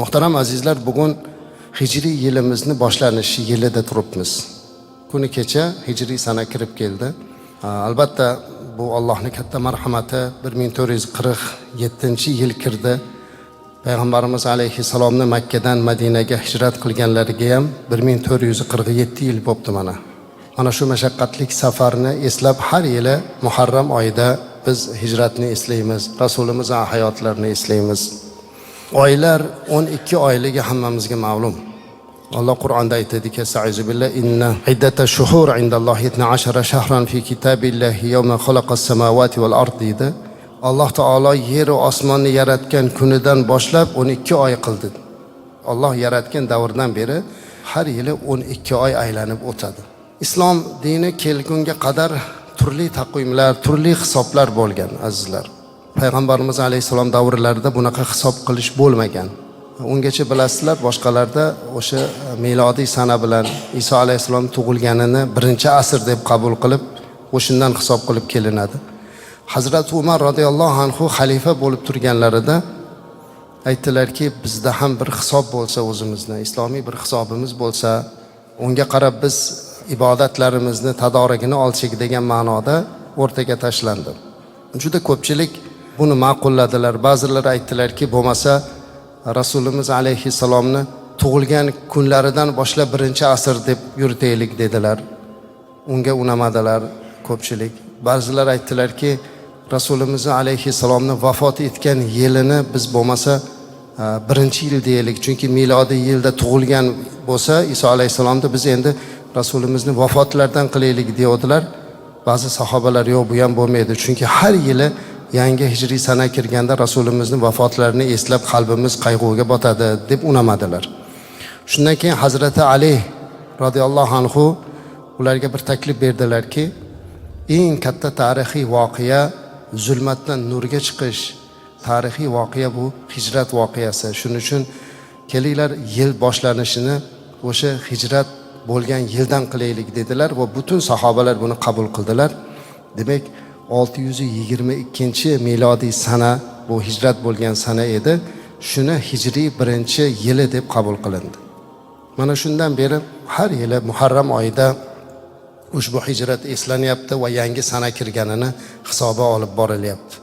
Muhtaram azizlar, bugun hijriy yilimizni boshlanishi yilida turibmiz. Kuni kecha hijriy sana kirib keldi. Albatta bu Allohning katta marhamati. 1447-yil kirdi. Payg'ambarimiz alayhissalomni Makkadan Madinaga hijrat qilganlariga ham 1447 yil bo'libdi mana. Ana shu mashaqqatli safarni eslab har yili Muharram oyida biz hijratni eslaymiz, Rasulimizning hayotlarini eslaymiz. Oylar 12 oyligi hammamizga ma'lum. Alloh Qur'onda aytadiki: "Sa'uzu billahi inna iddatash shuhur indallohi 12 shahran fi kitabillahi yawma khalaqas samawati wal ard" dedi. Alloh taolo yer va osmonni yaratgan kunidan boshlab 12 oy qildi. Alloh yaratgan davrdan beri har yili 12 oy aylanib o'tadi. Islom dini kelgunga qadar turli taqvimlar, turli hisoblar bo'lgan azizlar. Payg'ambarimiz alayhissalom davrlarida bunaqa hisob qilish bo'lmagan. Ungacha bilasizlar, boshqalarda o'sha milodiy sana bilan Iso alayhissalom tug'ilganini 1-asr deb qabul qilib, o'shandan hisob qilib kelinadi. Hazrat Umar radhiyallohu anhu xalifa bo'lib turganlarida aytdilarki, bizda ham bir hisob bo'lsa, o'zimizda islomiy bir hisobimiz bo'lsa, unga qarab biz ibodatlarimizni tadorigini olsak degan ma'noda o'rtaga tashlandi. Juda ko'pchilik buni ma'qulladilar. Ba'zilar aytdilarki, bo'lmasa Rasulimiz alayhissalomni tug'ilgan kunlaridan boshlab 1-asr deb yuritaylik dedilar. Unga unamadilar ko'pchilik. Ba'zilar aytdilarki, Rasulimiz alayhissalomni vafot etgan yilini biz bo'lmasa 1-yil deylik. Chunki milodiy yilda tug'ilgan bo'lsa Iso alayhissalomni biz endi Rasulimizni vafotlaridan qilaylik deyodilar. Ba'zi sahobalar yo'q, bu ham bo'lmaydi. Chunki har yili yangi hijriy sana kirganda Rasulimizni vafotlarini eslab qalbimiz qayg'uga botadi deb unamadilar. Shundan keyin Hazrati Ali radhiyallohu anhu ularga bir taklif berdilarki, eng katta tarixiy voqea zulmatdan nurga chiqish, tarixiy voqea bu hijrat voqeasi. Shuning uchun kelinglar yil boshlanishini o'sha hijrat bo'lgan yildan qilaylik dedilar va butun sahobalar buni qabul qildilar. Demak 622-milodiy sana bu hijrat bo'lgan sana edi. Shuni hijriy 1-yili deb qabul qilindi. Mana shundan beri har yili Muharram oyida ushbu hijrat eslanyapti va yangi sana kirganini hisobga olib borilyapti.